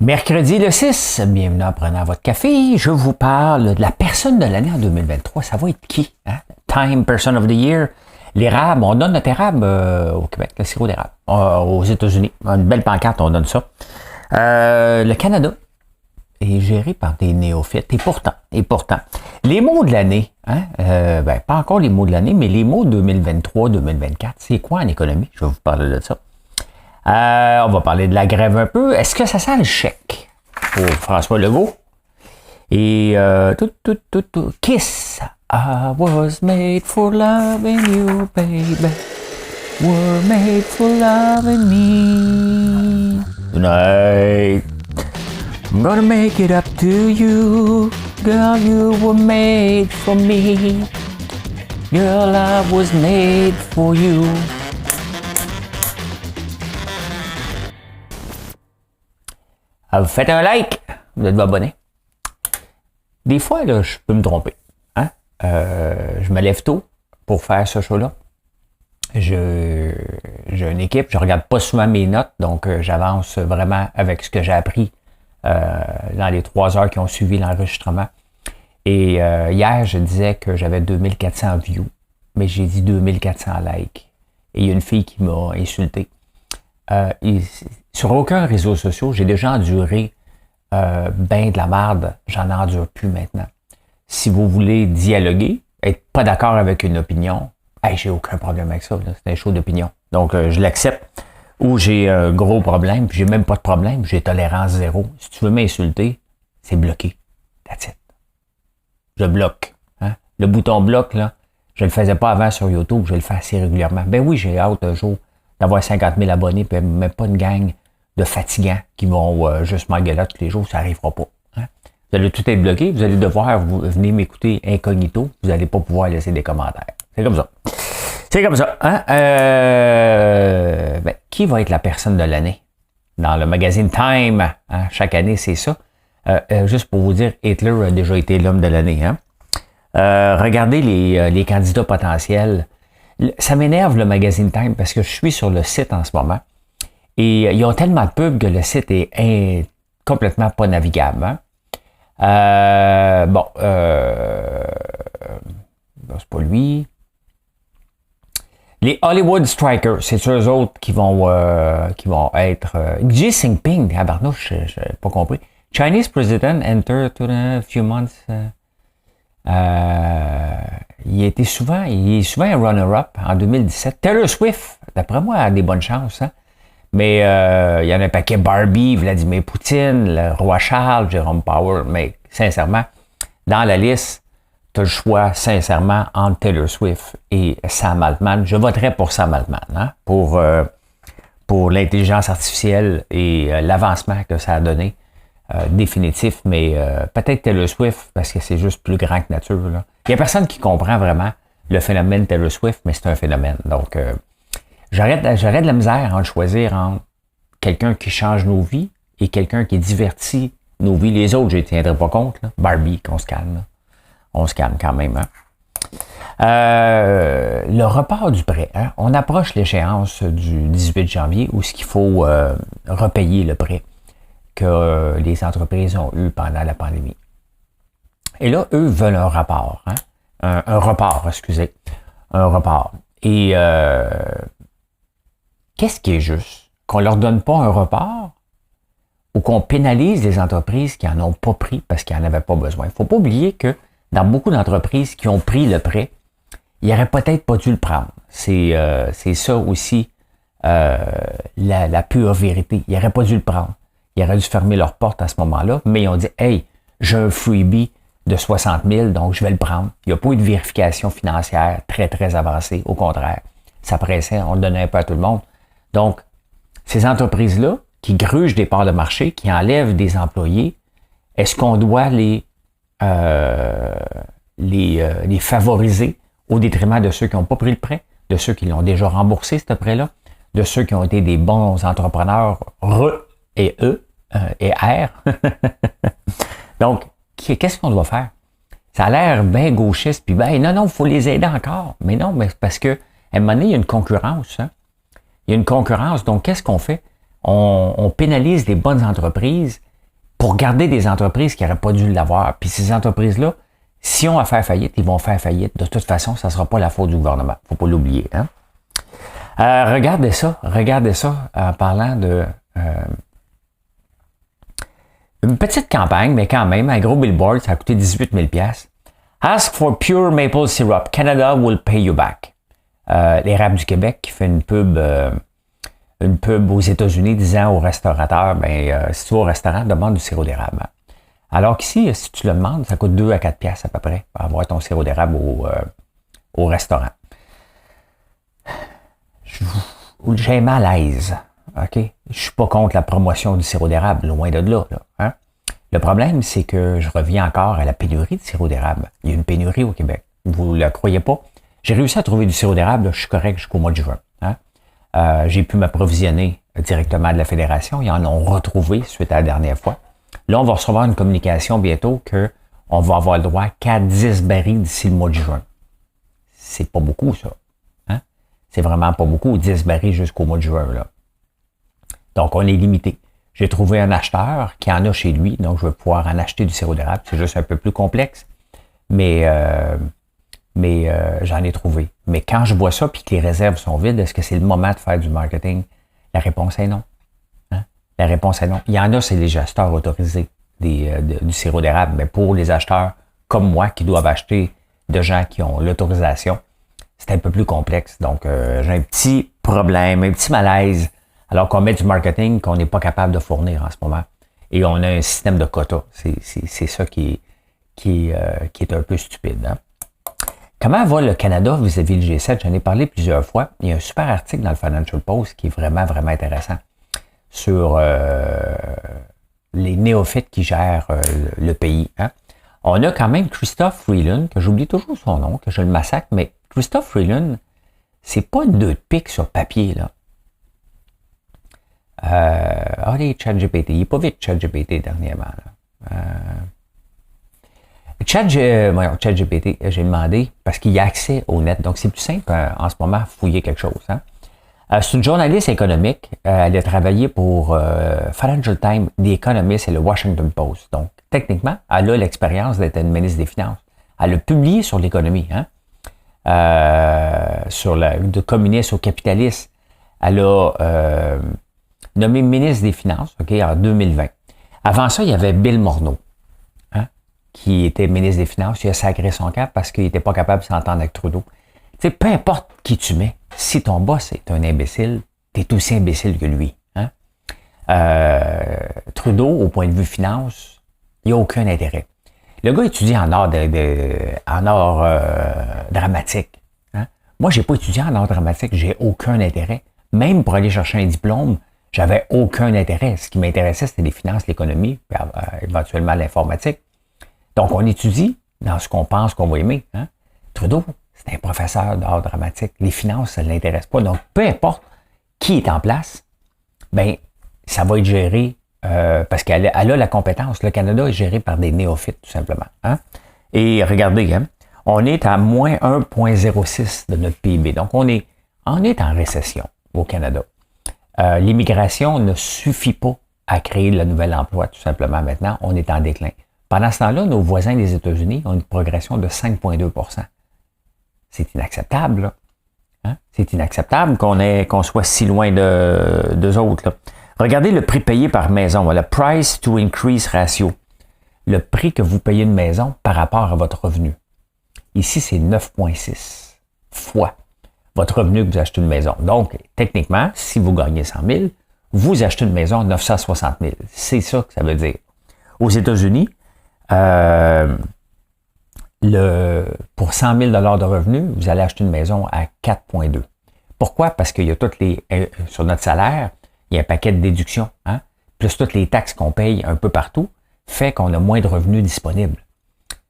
Mercredi le 6, bienvenue en prenant votre café. Je vous parle de la personne de l'année en 2023. Ça va être qui? Hein? Time Person of the Year. L'érable, on donne notre érable au Québec, le sirop d'érable. Aux États-Unis, une belle pancarte, on donne ça. Le Canada est géré par des néophytes. Et pourtant, les mots de l'année, hein? Pas encore les mots de l'année, mais les mots 2023-2024, c'est quoi en économie? Je vais vous parler de ça. On va parler de la grève un peu. Est-ce que ça sent le chèque pour François Legault? Et Kiss. I was made for loving you, baby. We're made for loving me. Tonight, I'm gonna make it up to you. Girl, you were made for me. Girl, I was made for you. Vous faites un like, vous êtes abonné. Des fois, là, je peux me tromper. Hein? Je me lève tôt pour faire ce show-là. J'ai une équipe, je regarde pas souvent mes notes, donc j'avance vraiment avec ce que j'ai appris dans les 3 heures qui ont suivi l'enregistrement. Et hier, je disais que j'avais 2400 views, mais j'ai dit 2400 likes. Et il y a une fille qui m'a insulté. Sur aucun réseau social, j'ai déjà enduré de la merde, j'en endure plus maintenant. Si vous voulez dialoguer, être pas d'accord avec une opinion, j'ai aucun problème avec ça, là, c'est un show d'opinion. Donc je l'accepte. Ou j'ai un gros problème, puis j'ai même pas de problème, j'ai tolérance zéro. Si tu veux m'insulter, c'est bloqué. That's it. Je bloque. Hein? Le bouton bloc, là, je le faisais pas avant sur YouTube, je le fais assez régulièrement. Ben oui, j'ai hâte un jour d'avoir 50 000 abonnés, puis même pas une gang de fatigants qui vont juste m'engueuler tous les jours, ça n'arrivera pas. Hein? Vous allez tout être bloqué, vous allez devoir venir m'écouter incognito, vous n'allez pas pouvoir laisser des commentaires. C'est comme ça. C'est comme ça. Hein? Qui va être la personne de l'année? Dans le magazine Time, hein? Chaque année, c'est ça. Juste pour vous dire, Hitler a déjà été l'homme de l'année. Hein? Regardez les candidats potentiels. Ça m'énerve le magazine Time parce que je suis sur le site en ce moment et ils ont tellement de pubs que le site est complètement pas navigable. Hein? C'est pas lui. Les Hollywood Strikers, c'est eux autres qui vont être... Xi Jinping, à Barnouche, je n'ai pas compris. Chinese President enter to a few months... il est souvent un runner-up en 2017. Taylor Swift, d'après moi, a des bonnes chances. Hein? Mais il y en a un paquet Barbie, Vladimir Poutine, le roi Charles, Jerome Powell. Mais sincèrement, dans la liste, tu as le choix, sincèrement, entre Taylor Swift et Sam Altman. Je voterais pour Sam Altman, hein? Pour l'intelligence artificielle et l'avancement que ça a donné. Définitif, mais peut-être Taylor Swift, parce que c'est juste plus grand que nature. Là. Il n'y a personne qui comprend vraiment le phénomène Taylor Swift, mais c'est un phénomène. Donc, j'aurais de la misère à choisir entre quelqu'un qui change nos vies et quelqu'un qui divertit nos vies. Les autres, je ne tiendrai pas compte. Là. Barbie, qu'on se calme. Là. On se calme quand même. Hein. Le report du prêt. Hein. On approche l'échéance du 18 janvier où il faut repayer le prêt que les entreprises ont eu pendant la pandémie. Et là, eux veulent un report. Hein? Un report. Et qu'est-ce qui est juste? Qu'on leur donne pas un report ou qu'on pénalise les entreprises qui n'en ont pas pris parce qu'ils n'en avaient pas besoin? Il ne faut pas oublier que dans beaucoup d'entreprises qui ont pris le prêt, ils n'auraient peut-être pas dû le prendre. C'est ça aussi la pure vérité. Ils n'auraient pas dû le prendre. Ils auraient dû fermer leurs portes à ce moment-là, mais ils ont dit « Hey, j'ai un freebie de 60 000, donc je vais le prendre. » Il n'y a pas eu de vérification financière très, très avancée. Au contraire, ça pressait, on le donnait un peu à tout le monde. Donc, ces entreprises-là qui grugent des parts de marché, qui enlèvent des employés, est-ce qu'on doit les favoriser au détriment de ceux qui n'ont pas pris le prêt, de ceux qui l'ont déjà remboursé, ce prêt-là, de ceux qui ont été des bons entrepreneurs, et E et R. Donc, qu'est-ce qu'on doit faire? Ça a l'air bien gauchiste, puis non, il faut les aider encore. Mais non, mais parce que à un moment donné, il y a une concurrence. Hein? Il y a une concurrence. Donc, qu'est-ce qu'on fait? On pénalise les bonnes entreprises pour garder des entreprises qui n'auraient pas dû l'avoir. Puis ces entreprises-là, si on va faire faillite, ils vont faire faillite. De toute façon, ça ne sera pas la faute du gouvernement. Faut pas l'oublier. Hein? Regardez ça en parlant de une petite campagne, mais quand même, un gros billboard, ça a coûté 18 000 $. Ask for pure maple syrup. Canada will pay you back. L'Érable du Québec qui fait une pub aux États-Unis disant aux restaurateurs, si tu vas au restaurant, demande du sirop d'érable. Alors qu'ici, si tu le demandes, ça coûte 2 à 4 $ à peu près pour avoir ton sirop d'érable au restaurant. J'ai un malaise. OK? Je suis pas contre la promotion du sirop d'érable, loin de là. Hein? Le problème, c'est que je reviens encore à la pénurie de sirop d'érable. Il y a une pénurie au Québec. Vous ne le croyez pas? J'ai réussi à trouver du sirop d'érable, je suis correct jusqu'au mois de juin. Hein? J'ai pu m'approvisionner directement de la Fédération. Ils en ont retrouvé suite à la dernière fois. Là, on va recevoir une communication bientôt qu'on va avoir le droit qu'à 10 barils d'ici le mois de juin. C'est pas beaucoup, ça. Hein? C'est vraiment pas beaucoup, 10 barils jusqu'au mois de juin. Là. Donc, on est limité. J'ai trouvé un acheteur qui en a chez lui, donc je vais pouvoir en acheter du sirop d'érable. C'est juste un peu plus complexe, mais j'en ai trouvé. Mais quand je vois ça puis que les réserves sont vides, est-ce que c'est le moment de faire du marketing? La réponse est non. Hein? La réponse est non. Il y en a, c'est les acheteurs autorisés du sirop d'érable, mais pour les acheteurs comme moi qui doivent acheter de gens qui ont l'autorisation, c'est un peu plus complexe. Donc, j'ai un petit problème, un petit malaise, alors qu'on met du marketing qu'on n'est pas capable de fournir en ce moment. Et on a un système de quotas. C'est ça qui est un peu stupide. Hein? Comment va le Canada vis-à-vis le G7? J'en ai parlé plusieurs fois. Il y a un super article dans le Financial Post qui est vraiment, vraiment intéressant sur les néophytes qui gèrent le pays. Hein? On a quand même Christophe Freeland, que j'oublie toujours son nom, que je le massacre, mais Christophe Freeland, c'est pas une 2 de pique sur papier, là. Les ChatGPT, il n'est pas vite ChatGPT dernièrement. ChatGPT, j'ai demandé, parce qu'il y a accès au net, donc c'est plus simple en ce moment fouiller quelque chose. Hein. C'est une journaliste économique, elle a travaillé pour Financial Times, The Economist et le Washington Post. Donc, techniquement, elle a l'expérience d'être une ministre des Finances. Elle a publié sur l'économie, hein, de communisme au capitalisme. Elle a nommé ministre des Finances, en 2020. Avant ça, il y avait Bill Morneau, hein, qui était ministre des Finances. Il a sacré son camp parce qu'il n'était pas capable de s'entendre avec Trudeau. Tu sais, peu importe qui tu mets, si ton boss est un imbécile, tu es aussi imbécile que lui. Hein? Trudeau, au point de vue finance, il n'y a aucun intérêt. Le gars étudie en art, dramatique. Hein? Moi, j'ai pas étudié en art dramatique, j'ai aucun intérêt. Même pour aller chercher un diplôme, j'avais aucun intérêt. Ce qui m'intéressait, c'était les finances, l'économie, puis éventuellement l'informatique. Donc, on étudie dans ce qu'on pense qu'on va aimer. Hein? Trudeau, c'est un professeur d'art dramatique. Les finances, ça ne l'intéresse pas. Donc, peu importe qui est en place, ça va être géré parce qu'elle a la compétence. Le Canada est géré par des néophytes, tout simplement. Hein? Et regardez, hein, on est à moins 1,06 de notre PIB. Donc, on est en récession au Canada. L'immigration ne suffit pas à créer le nouvel emploi, tout simplement. Maintenant, on est en déclin. Pendant ce temps-là, nos voisins des États-Unis ont une progression de 5,2 %. C'est inacceptable, là. Hein? C'est inacceptable qu'on soit si loin d'eux autres, là. Regardez le prix payé par maison, le price to increase ratio. Le prix que vous payez une maison par rapport à votre revenu. Ici, c'est 9,6 fois votre revenu que vous achetez une maison. Donc, techniquement, si vous gagnez 100 000, vous achetez une maison à 960 000. C'est ça que ça veut dire. Aux États-Unis, pour 100 000 $ de revenus, vous allez acheter une maison à 4,2. Pourquoi? Parce qu'il y a sur notre salaire, il y a un paquet de déductions, hein? Plus toutes les taxes qu'on paye un peu partout, fait qu'on a moins de revenus disponibles.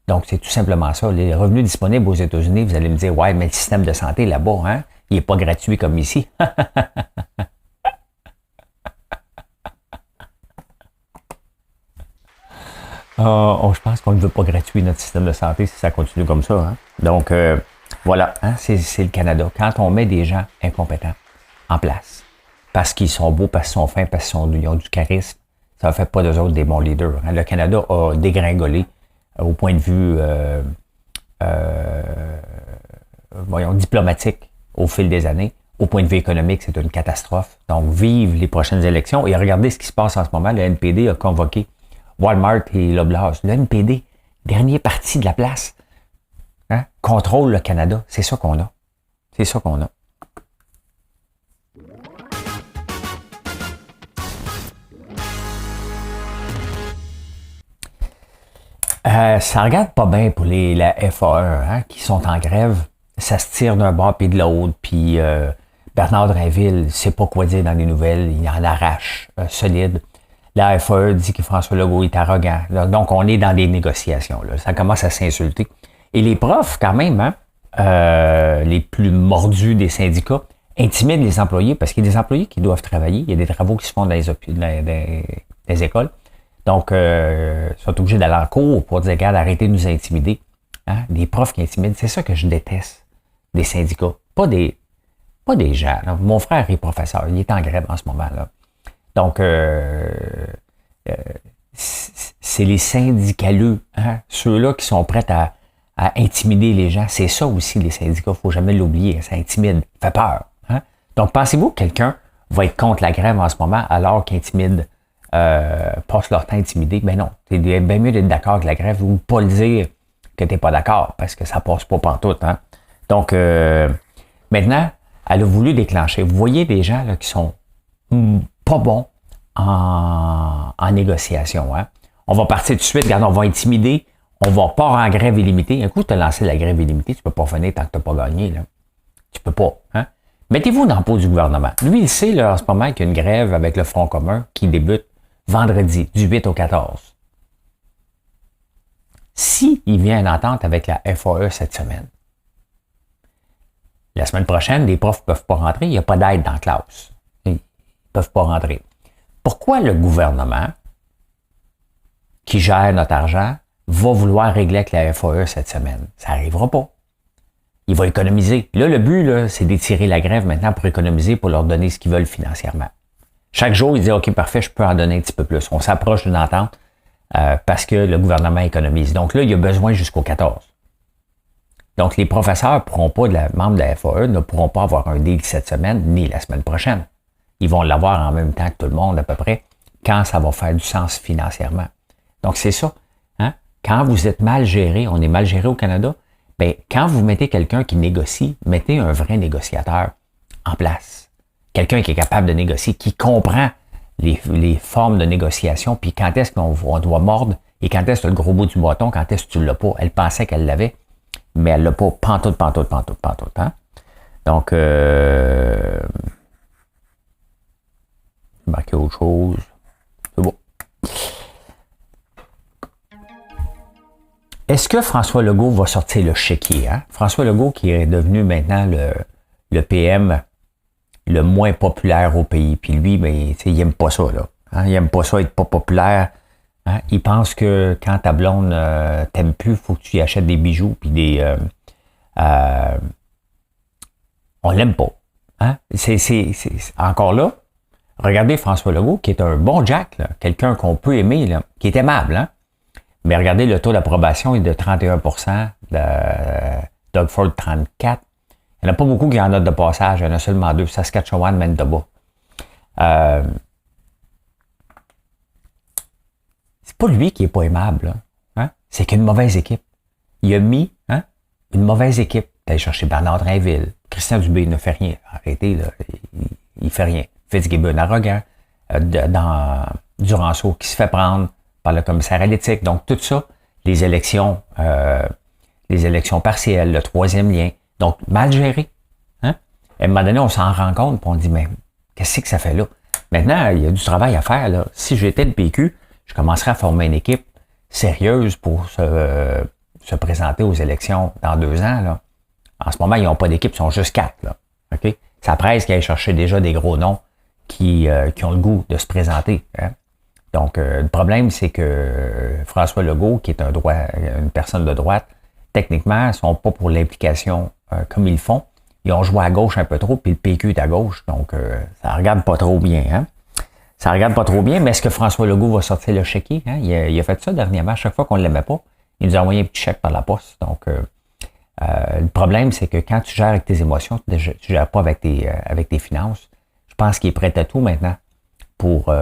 Donc, c'est tout simplement ça. Les revenus disponibles aux États-Unis, vous allez me dire, ouais, mais le système de santé là-bas, hein, il n'est pas gratuit comme ici. Je pense qu'on ne veut pas gratuit notre système de santé si ça continue comme ça. Hein. Donc, voilà, hein, c'est le Canada. Quand on met des gens incompétents en place, parce qu'ils sont beaux, parce qu'ils sont fins, parce qu'ils ont du charisme, ça ne fait pas d'eux autres des bons leaders. Hein. Le Canada a dégringolé au point de vue voyons, diplomatique au fil des années. Au point de vue économique, c'est une catastrophe. Donc, vive les prochaines élections. Et regardez ce qui se passe en ce moment. Le NPD a convoqué Walmart et Loblaws. Le NPD, dernier parti de la place, hein, contrôle le Canada. C'est ça qu'on a. C'est ça qu'on a. Ça regarde pas bien pour la FAE, hein, qui sont en grève. Ça se tire d'un bord puis de l'autre, puis Bernard Drinville ne sait pas quoi dire dans les nouvelles, il en arrache solide. La FAE dit que François Legault est arrogant. Donc, on est dans des négociations. Là. Ça commence à s'insulter. Et les profs, quand même, hein, les plus mordus des syndicats, intimident les employés parce qu'il y a des employés qui doivent travailler. Il y a des travaux qui se font dans les écoles. Donc, ils sont obligés d'aller en cours pour dire, regarde, arrêtez de nous intimider. Hein? Des profs qui intimident, c'est ça que je déteste des syndicats. Pas des gens. Là. Mon frère est professeur, il est en grève en ce moment. Là. Donc, c'est les syndicaleux, hein? Ceux-là qui sont prêts à intimider les gens. C'est ça aussi, les syndicats, il ne faut jamais l'oublier. Ça intimide, ça fait peur. Hein? Donc, pensez-vous que quelqu'un va être contre la grève en ce moment alors qu'il intimide, passe leur temps à intimider? Ben non, c'est bien mieux d'être d'accord avec la grève ou pas le dire que tu n'es pas d'accord parce que ça passe pas pantoute. Hein? Donc, maintenant, elle a voulu déclencher. Vous voyez des gens là, qui sont pas bons en négociation. Hein? On va partir tout de suite, regarde, on va intimider, on va pas en grève illimitée. Un coup, tu as lancé la grève illimitée, tu peux pas finir tant que tu n'as pas gagné. Là. Tu peux pas. Hein? Mettez-vous dans le pot du gouvernement. Lui, il sait là, en ce moment qu'il y a une grève avec le Front commun qui débute vendredi, du 8 au 14. Si il vient en entente avec la FAE cette semaine, la semaine prochaine, les profs ne peuvent pas rentrer, il n'y a pas d'aide dans la classe. Ils ne peuvent pas rentrer. Pourquoi le gouvernement, qui gère notre argent, va vouloir régler avec la FAE cette semaine? Ça n'arrivera pas. Il va économiser. Là, le but, là, c'est d'étirer la grève maintenant pour économiser, pour leur donner ce qu'ils veulent financièrement. Chaque jour, il dit, OK, parfait, je peux en donner un petit peu plus. On s'approche d'une entente parce que le gouvernement économise. Donc là, il y a besoin jusqu'au 14. Donc, les professeurs membres de la FAE ne pourront pas avoir un deal cette semaine ni la semaine prochaine. Ils vont l'avoir en même temps que tout le monde à peu près quand ça va faire du sens financièrement. Donc, c'est ça. Hein? Quand vous êtes mal géré, on est mal géré au Canada, bien, quand vous mettez quelqu'un qui négocie, mettez un vrai négociateur en place. Quelqu'un qui est capable de négocier, qui comprend les formes de négociation, puis quand est-ce qu'on doit mordre et quand est-ce que le gros bout du bâton, quand est-ce que tu l'as pas. Elle pensait qu'elle l'avait, mais elle l'a pas pantoute. Hein? Donc, marquer autre chose. C'est bon. Est-ce que François Legault va sortir le chéquier? Hein? François Legault qui est devenu maintenant le PM le moins populaire au pays. Puis lui, ben, il n'aime pas ça. Là. Hein? Il n'aime pas ça être pas populaire. Hein? Il pense que quand ta blonde t'aime plus, il faut que tu y achètes des bijoux puis des... on l'aime pas. Hein? C'est encore là, regardez François Legault, qui est un bon Jack, là, quelqu'un qu'on peut aimer, là, qui est aimable. Hein? Mais regardez, le taux d'approbation est de 31%, Doug Ford 34%. Il n'y en a pas beaucoup qui en notent de passage, il y en a seulement 2, Saskatchewan, Manitoba. C'est pas lui qui est pas aimable, là, hein? C'est qu'une mauvaise équipe. Il a mis une mauvaise équipe. D'aller chercher Bernard Drinville. Christian Dubé ne fait rien. Arrêtez, là. Il fait rien. Fitzgibbon arrogant. Duranceau qui se fait prendre par le commissaire à l'éthique. Donc, tout ça, les élections partielles, le troisième lien. Donc, mal géré. Hein? À un moment donné, on s'en rend compte et on dit, mais qu'est-ce que ça fait là? Maintenant, il y a du travail à faire. Là. Si j'étais le PQ, je commencerais à former une équipe sérieuse pour se présenter aux élections dans 2 ans. Là. En ce moment, ils n'ont pas d'équipe, ils sont juste 4. Là. Okay? Ça presse qu'ils aillent chercher déjà des gros noms qui ont le goût de se présenter. Hein? Donc, le problème, c'est que François Legault, qui est une personne de droite, techniquement, ils ne sont pas pour l'implication comme ils le font. Ils ont joué à gauche un peu trop, puis le PQ est à gauche, donc ça ne regarde pas trop bien. Hein? Ça regarde pas trop bien, mais est-ce que François Legault va sortir le chéquier? Hein? Il a fait ça dernièrement. À chaque fois qu'on ne l'aimait pas, il nous a envoyé un petit chèque par la poste. Donc, le problème, c'est que quand tu gères avec tes émotions, tu ne gères pas avec tes finances. Je pense qu'il est prêt à tout maintenant pour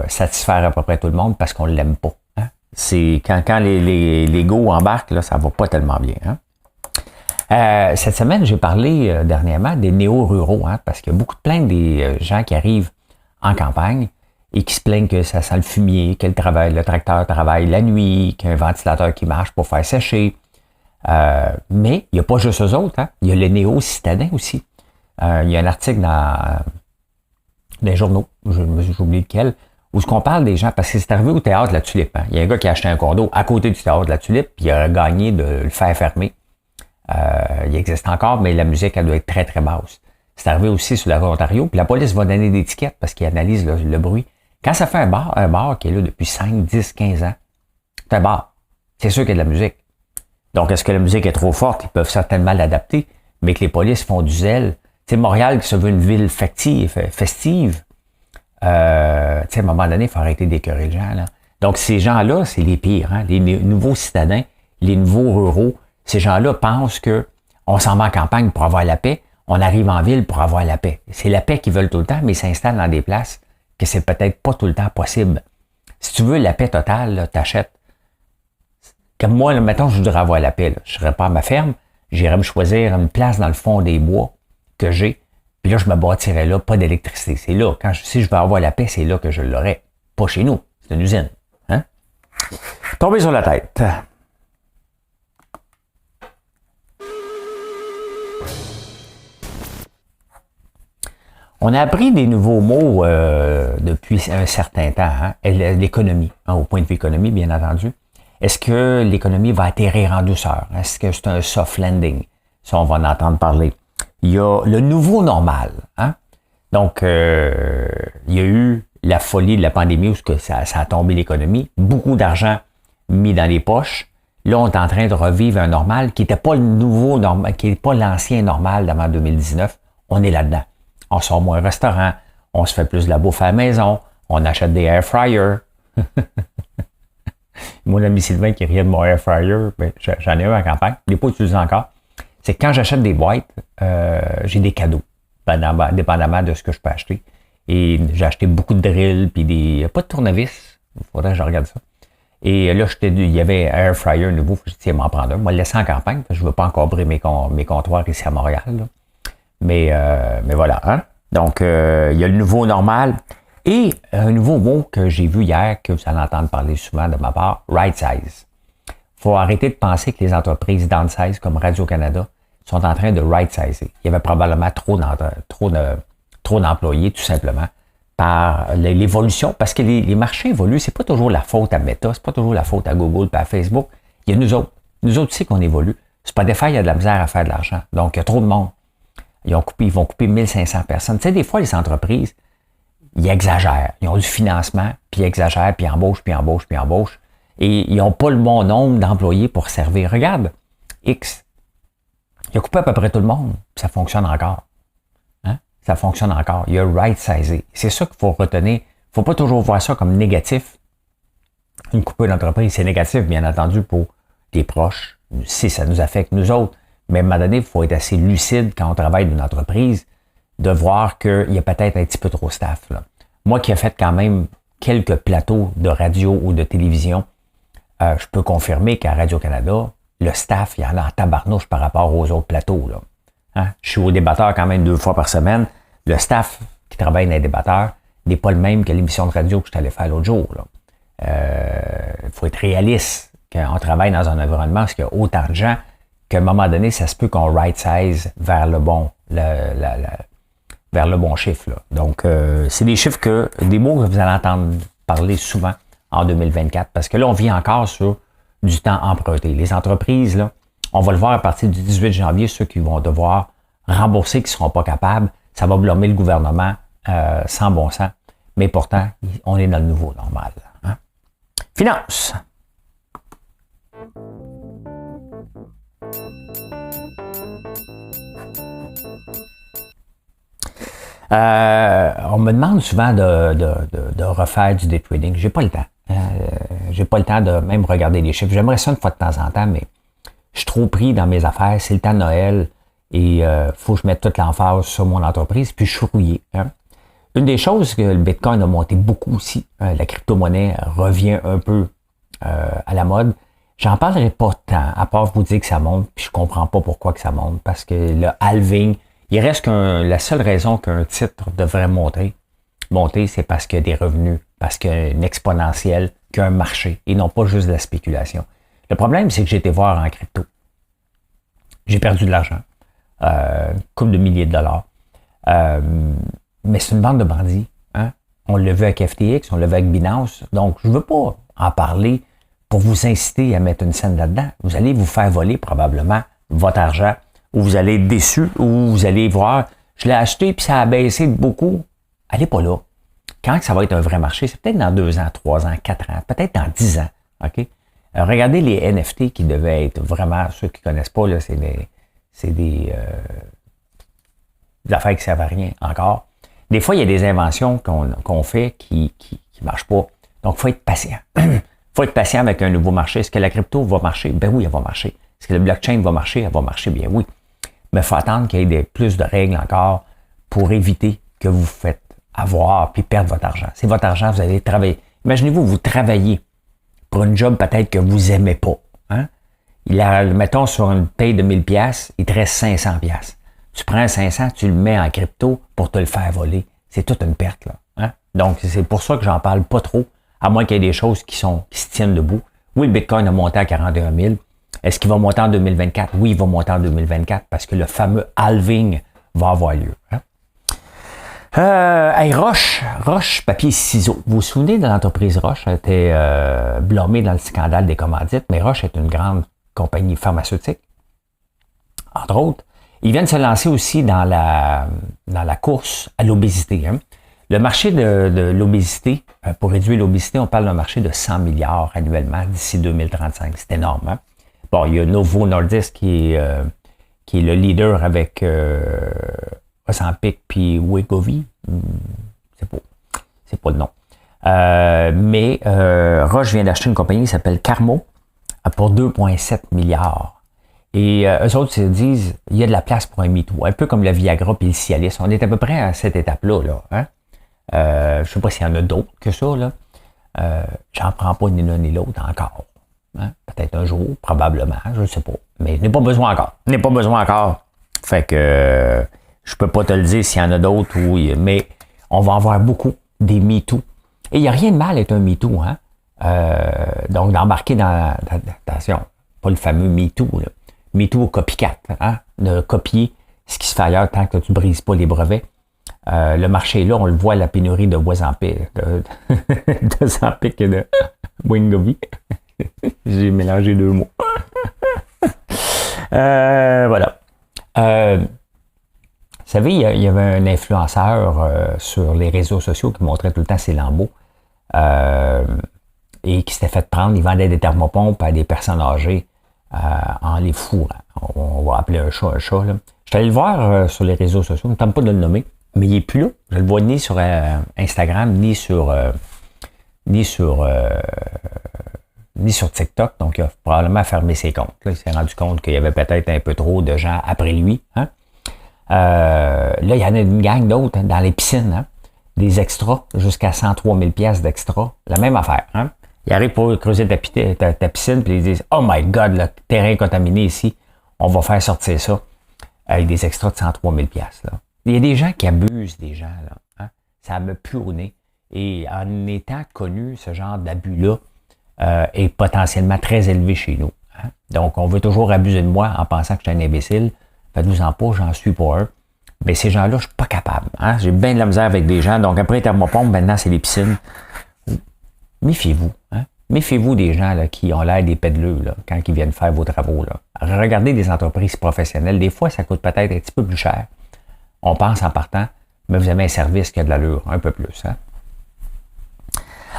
satisfaire à peu près tout le monde parce qu'on ne l'aime pas. Hein? C'est quand les go embarquent, là, ça va pas tellement bien. Hein? Cette semaine, j'ai parlé dernièrement des néo-ruraux, hein, parce qu'il y a beaucoup de plaintes des gens qui arrivent en campagne et qui se plaignent que ça sent le fumier, que le tracteur travaille la nuit, qu'il y a un ventilateur qui marche pour faire sécher. Mais il n'y a pas juste eux autres, hein. Il y a les néo-citadins aussi. Il y a un article dans les journaux, j'ai oublié lequel, où ce qu'on parle des gens, parce que c'est arrivé au théâtre de la Tulipe. Hein. Il y a un gars qui a acheté un condo à côté du théâtre de la Tulipe, puis il a gagné de le faire fermer. Il existe encore, mais la musique, elle doit être très, très basse. C'est arrivé aussi sur la rue Ontario, puis la police va donner des tickets parce qu'ils analysent le bruit. Quand ça fait un bar qui est là depuis 5, 10, 15 ans, c'est un bar. C'est sûr qu'il y a de la musique. Donc, est-ce que la musique est trop forte? Ils peuvent certainement l'adapter, mais que les polices font du zèle. Tu sais, Montréal, qui se veut une ville festive, à un moment donné, il faut arrêter d'écœurer les gens. Là. Donc, ces gens-là, c'est les pires. Hein? Les nouveaux citadins, les nouveaux ruraux, ces gens-là pensent que on s'en va en campagne pour avoir la paix, on arrive en ville pour avoir la paix. C'est la paix qu'ils veulent tout le temps, mais ils s'installent dans des places que c'est peut-être pas tout le temps possible. Si tu veux la paix totale, t'achètes. Comme moi, là, mettons, je voudrais avoir la paix. Là. Je serais pas à ma ferme, j'irais me choisir une place dans le fond des bois que j'ai, puis là, je me bâtirais là, pas d'électricité. C'est là, si je veux avoir la paix, c'est là que je l'aurai. Pas chez nous, c'est une usine. Hein? Tomber sur la tête. On a appris des nouveaux mots depuis un certain temps. Hein? L'économie, hein, au point de vue économie, bien entendu. Est-ce que l'économie va atterrir en douceur? Est-ce que c'est un soft landing? Ça, on va en entendre parler. Il y a le nouveau normal. Hein? Donc, il y a eu la folie de la pandémie où ça a tombé l'économie. Beaucoup d'argent mis dans les poches. Là, on est en train de revivre un normal qui n'était pas le nouveau normal, qui n'est pas l'ancien normal d'avant 2019. On est là-dedans. On sort moins au restaurant, on se fait plus de la bouffe à la maison, on achète des air fryers. Mon ami Sylvain qui riait de mon air fryer, ben, j'en ai un en campagne, je ne l'ai pas utilisé encore. C'est que quand j'achète des boîtes, j'ai des cadeaux, dépendamment de ce que je peux acheter. Et j'ai acheté beaucoup de drills, puis pas de tournevis, il faudrait que je regarde ça. Et là, il y avait un air fryer nouveau, je dis, m'en prendre un. Moi, le laisser en campagne, parce que je ne veux pas encombrer mes comptoirs ici à Montréal. Là. Mais voilà. Hein? Donc, il y a le nouveau normal. Et un nouveau mot que j'ai vu hier, que vous allez entendre parler souvent de ma part, right size. Il faut arrêter de penser que les entreprises downsize comme Radio-Canada sont en train de right sizer. Il y avait probablement trop d'employés, tout simplement, par l'évolution. Parce que les marchés évoluent, c'est pas toujours la faute à Meta, c'est pas toujours la faute à Google et à Facebook. Il y a nous autres. Nous autres aussi qu'on évolue. Spotify, il y a de la misère à faire de l'argent. Donc, il y a trop de monde. Ils vont couper 1500 personnes. Tu sais, des fois, les entreprises, ils exagèrent. Ils ont du financement, puis ils exagèrent, puis ils embauchent, puis ils embauchent, puis ils embauchent. Et ils n'ont pas le bon nombre d'employés pour servir. Regarde, X, il a coupé à peu près tout le monde, puis ça fonctionne encore. Hein? Ça fonctionne encore. Il a right-sizé. C'est ça qu'il faut retenir. Il ne faut pas toujours voir ça comme négatif. Une coupure d'entreprise, c'est négatif, bien entendu, pour les proches, si ça nous affecte nous autres. Mais à un moment donné, il faut être assez lucide quand on travaille dans une entreprise, de voir qu'il y a peut-être un petit peu trop staff. Là. Moi qui ai fait quand même quelques plateaux de radio ou de télévision, je peux confirmer qu'à Radio-Canada, le staff, il y en a en tabarnouche par rapport aux autres plateaux. Là. Hein? Je suis au débatteur quand même 2 fois par semaine. Le staff qui travaille dans les débatteurs n'est pas le même que l'émission de radio que je suis allé faire l'autre jour. Il faut être réaliste quand on travaille dans un environnement où il y a autant de gens qu'à un moment donné, ça se peut qu'on right-size vers le bon chiffre. Là. Donc, c'est des chiffres des mots que vous allez entendre parler souvent en 2024, parce que là, on vit encore sur du temps emprunté. Les entreprises, là, on va le voir à partir du 18 janvier, ceux qui vont devoir rembourser, qui ne seront pas capables, ça va blâmer le gouvernement sans bon sens. Mais pourtant, on est dans le nouveau normal. Hein? Finance. On me demande souvent de refaire du day trading. J'ai pas le temps. J'ai pas le temps de même regarder les chiffres. J'aimerais ça une fois de temps en temps, mais je suis trop pris dans mes affaires. C'est le temps de Noël et faut que je mette toute l'emphase sur mon entreprise, puis je suis rouillé. Hein. Une des choses que le Bitcoin a monté beaucoup aussi, la crypto-monnaie revient un peu à la mode. J'en parlerai pas tant, à part vous dire que ça monte, puis je comprends pas pourquoi que ça monte, parce que le halving, il reste la seule raison qu'un titre devrait monter, c'est parce qu'il y a des revenus, parce qu'il y a une exponentielle, qu'il y a un marché, et non pas juste de la spéculation. Le problème, c'est que j'ai été voir en crypto. J'ai perdu de l'argent, une couple de milliers de dollars. Mais c'est une bande de bandits. Hein? On l'a vu avec FTX, on l'a vu avec Binance. Donc, je ne veux pas en parler pour vous inciter à mettre une scène là-dedans. Vous allez vous faire voler probablement votre argent, ou vous allez être déçu, ou vous allez voir, je l'ai acheté puis ça a baissé de beaucoup. Allez pas là. Quand ça va être un vrai marché, c'est peut-être dans 2 ans, 3 ans, 4 ans, peut-être dans 10 ans. OK? Regardez les NFT qui devaient être vraiment, ceux qui ne connaissent pas, là, c'est des affaires qui ne servent à rien encore. Des fois, il y a des inventions qu'on fait qui marchent pas. Donc, il faut être patient. Il faut être patient avec un nouveau marché. Est-ce que la crypto va marcher? Ben oui, elle va marcher. Est-ce que le blockchain va marcher? Elle va marcher, bien oui. Mais il faut attendre qu'il y ait plus de règles encore pour éviter que vous faites avoir puis perdre votre argent. C'est votre argent, vous allez travailler. Imaginez-vous, vous travaillez pour une job peut-être que vous n'aimez pas. Hein? Mettons, sur une paye de 1000$, il te reste 500$. Tu prends 500, tu le mets en crypto pour te le faire voler. C'est toute une perte, là. Hein? Donc, c'est pour ça que j'en parle pas trop, à moins qu'il y ait des choses qui se tiennent debout. Oui, le Bitcoin a monté à 41 000. Est-ce qu'il va monter en 2024? Oui, il va monter en 2024 parce que le fameux halving va avoir lieu. Hein? Roche, papier, ciseaux. Vous vous souvenez de l'entreprise Roche? Elle a été blâmée dans le scandale des commandites, mais Roche est une grande compagnie pharmaceutique, entre autres. Ils viennent se lancer aussi dans la course à l'obésité. Hein. Le marché de l'obésité, pour réduire l'obésité, on parle d'un marché de 100 milliards annuellement d'ici 2035. C'est énorme. Hein? Bon, il y a Novo Nordisk qui est le leader avec Ozempic puis Wegovy. C'est pas le nom. Mais Roche vient d'acheter une compagnie qui s'appelle Carmo pour 2,7 milliards. Et eux autres se disent, il y a de la place pour un MeToo, un peu comme le Viagra et le Cialis. On est à peu près à cette étape-là. Là, hein? Je ne sais pas s'il y en a d'autres que ça. Là. J'en prends pas ni l'un ni l'autre encore. Hein? Peut-être un jour, probablement, je ne sais pas. Mais je n'ai pas besoin encore. Fait que je peux pas te le dire s'il y en a d'autres, oui, mais on va en voir beaucoup des MeToo. Et il n'y a rien de mal à être un MeToo. Hein? Donc, d'embarquer attention, pas le fameux MeToo, là. MeToo copycat, hein? De copier ce qui se fait ailleurs tant que tu ne brises pas les brevets. Le marché est là, on le voit, la pénurie de Ozempic, et de Wegovy. J'ai mélangé 2 mots. Voilà. Vous savez, il y avait un influenceur sur les réseaux sociaux qui montrait tout le temps ses lambeaux et qui s'était fait prendre. Il vendait des thermopompes à des personnes âgées en les fourrant. On va appeler un chat. Là. Je suis allé le voir sur les réseaux sociaux. Je ne tente pas de le nommer, mais il n'est plus là. Je le vois ni sur Instagram, ni sur TikTok. Donc, il a probablement fermé ses comptes. Là, il s'est rendu compte qu'il y avait peut-être un peu trop de gens après lui. Hein? Là, il y en a une gang d'autres dans les piscines. Hein? Des extras, jusqu'à 103 000$ d'extras. La même affaire. Hein? Ils arrivent pour creuser ta piscine, puis ils disent « Oh my God, le terrain contaminé ici, on va faire sortir ça. » Avec des extras de 103 000$. Là. Il y a des gens qui abusent des gens. Là, hein? Ça me pue au nez. Et en étant connu, ce genre d'abus-là est potentiellement très élevé chez nous. Hein? Donc, on veut toujours abuser de moi en pensant que je suis un imbécile. Faites-vous-en pas, j'en suis pas un. Mais ces gens-là, je suis pas capable. Hein? J'ai bien de la misère avec des gens. Donc, après les thermopompes, maintenant, c'est les piscines. Méfiez-vous. Hein? Méfiez-vous des gens là, qui ont l'air des pédeleux là, quand ils viennent faire vos travaux. Là. Regardez des entreprises professionnelles. Des fois, ça coûte peut-être un petit peu plus cher. On pense en partant, mais vous avez un service qui a de l'allure, un peu plus. Hein?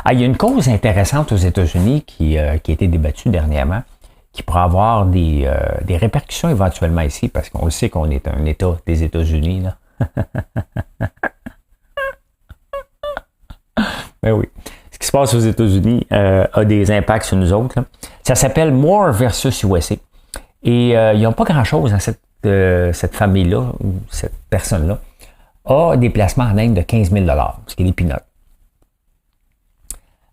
Ah, il y a une cause intéressante aux États-Unis qui a été débattue dernièrement, qui pourrait avoir des répercussions éventuellement ici, parce qu'on le sait qu'on est un État des États-Unis. Là. Ben oui. Ce qui se passe aux États-Unis a des impacts sur nous autres. Là. Ça s'appelle Moore versus USA. Et ils n'ont pas grand-chose dans cette famille-là, cette personne-là, a des placements en Inde de 15 000 ce qui est des peanuts.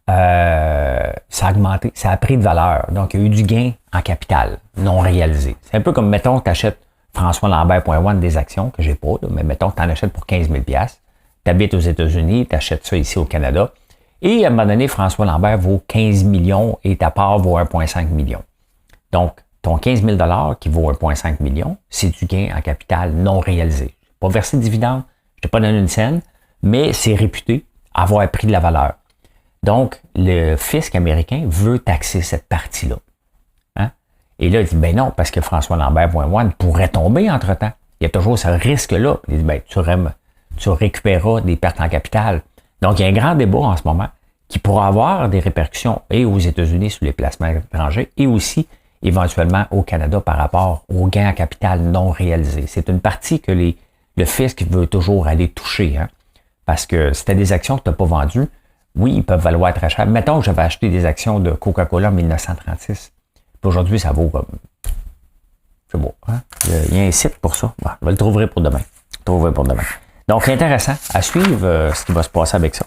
Ça a augmenté, ça a pris de valeur. Donc, il y a eu du gain en capital non réalisé. C'est un peu comme, mettons, tu achètes François Lambert.one des actions, que j'ai pas, là, mais mettons que tu en achètes pour 15 000 tu habites aux États-Unis, tu achètes ça ici au Canada, et à un moment donné, François Lambert vaut 15 millions et ta part vaut 1,5 million. Donc, ton 15 000 qui vaut 1,5 million, c'est du gain en capital non réalisé. Pas versé de dividende, je t'ai pas donné une scène, mais c'est réputé avoir pris de la valeur. Donc, le fisc américain veut taxer cette partie-là. Hein? Et là, il dit, ben non, parce que François Lambert.one pourrait tomber entre-temps. Il y a toujours ce risque-là. Il dit, ben, tu récupéreras des pertes en capital. Donc, il y a un grand débat en ce moment qui pourra avoir des répercussions et aux États-Unis sur les placements étrangers et aussi éventuellement au Canada par rapport aux gains en capital non réalisés. C'est une partie que le fisc veut toujours aller toucher. Hein? Parce que si tu as des actions que tu n'as pas vendues, oui, ils peuvent valoir très cher. Mettons que j'avais acheté des actions de Coca-Cola en 1936. Puis aujourd'hui, ça vaut comme... C'est beau. Hein? Il y a un site pour ça. Bon, je vais le trouver pour demain. Donc, intéressant à suivre ce qui va se passer avec ça.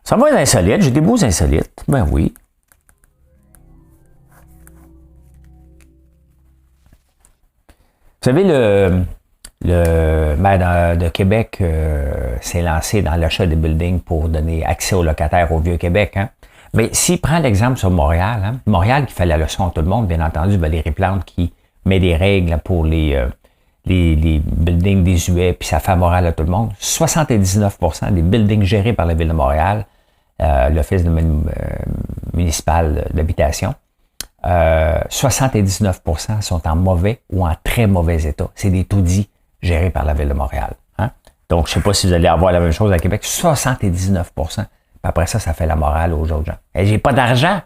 Ça va être insolite. J'ai des beaux insolites. Ben oui. Vous savez, le maire de Québec s'est lancé dans l'achat des buildings pour donner accès aux locataires au Vieux-Québec. Hein? Mais s'il prend l'exemple sur Montréal, hein? Montréal qui fait la leçon à tout le monde, bien entendu, Valérie Plante qui met des règles pour les buildings désuets, puis ça fait morale à tout le monde. 79% des buildings gérés par la Ville de Montréal, l'Office municipal d'habitation, 79% sont en mauvais ou en très mauvais état. C'est des taudis gérés par la Ville de Montréal. Hein? Donc, je ne sais pas si vous allez avoir la même chose à Québec. 79%. Puis après ça, ça fait la morale aux autres gens. Hey, j'ai pas d'argent.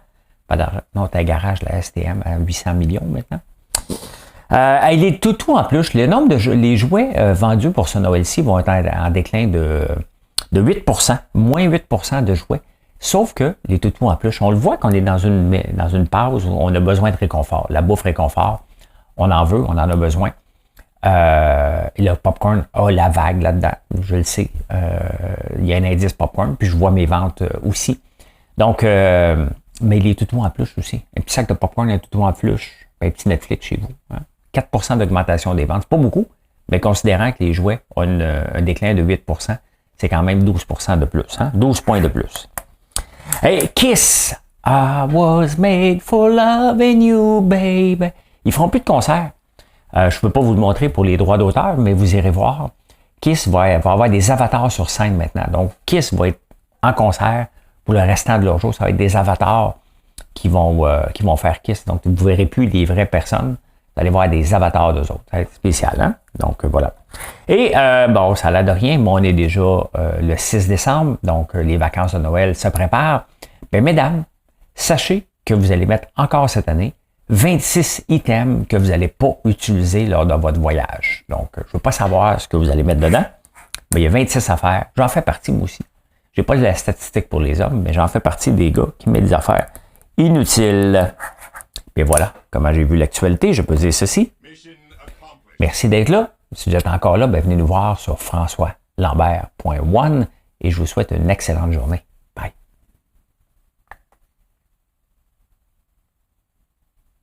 Pas d'argent. Non, t'as un garage, la STM, à 800 millions maintenant. Les toutous en plus, le nombre de les jouets vendus pour ce Noël-ci vont être en déclin de 8%, moins 8% de jouets. Sauf que les toutous en plus, on le voit qu'on est dans une pause où on a besoin de réconfort. La bouffe réconfort, on en veut, on en a besoin. Et le popcorn a la vague là-dedans, je le sais. Il y a un indice popcorn, puis je vois mes ventes aussi. Donc, mais les toutous en plus aussi. Un petit sac de popcorn, un toutou en plus, un petit Netflix chez vous. Hein. 4% d'augmentation des ventes. C'est pas beaucoup, mais considérant que les jouets ont un déclin de 8%, c'est quand même 12% de plus. Hein? 12 points de plus. Hey, Kiss! I was made for loving you, baby. Ils feront plus de concerts. Je ne peux pas vous le montrer pour les droits d'auteur, mais vous irez voir. Kiss va avoir des avatars sur scène maintenant. Donc, Kiss va être en concert pour le restant de leur jour. Ça va être des avatars qui vont faire Kiss. Donc, vous ne verrez plus les vraies personnes. Vous allez voir des avatars d'eux autres. Ça va être spécial, hein? Donc, voilà. Et, bon, ça n'a l'air de rien, mais on est déjà le 6 décembre. Donc, les vacances de Noël se préparent. Bien, mesdames, sachez que vous allez mettre encore cette année 26 items que vous n'allez pas utiliser lors de votre voyage. Donc, je ne veux pas savoir ce que vous allez mettre dedans, mais il y a 26 affaires. J'en fais partie, moi aussi. Je n'ai pas la statistique pour les hommes, mais j'en fais partie des gars qui mettent des affaires inutiles. Et voilà, comment j'ai vu l'actualité, je peux dire ceci. Merci d'être là. Si vous êtes encore là, ben venez nous voir sur françoislambert.one et je vous souhaite une excellente journée.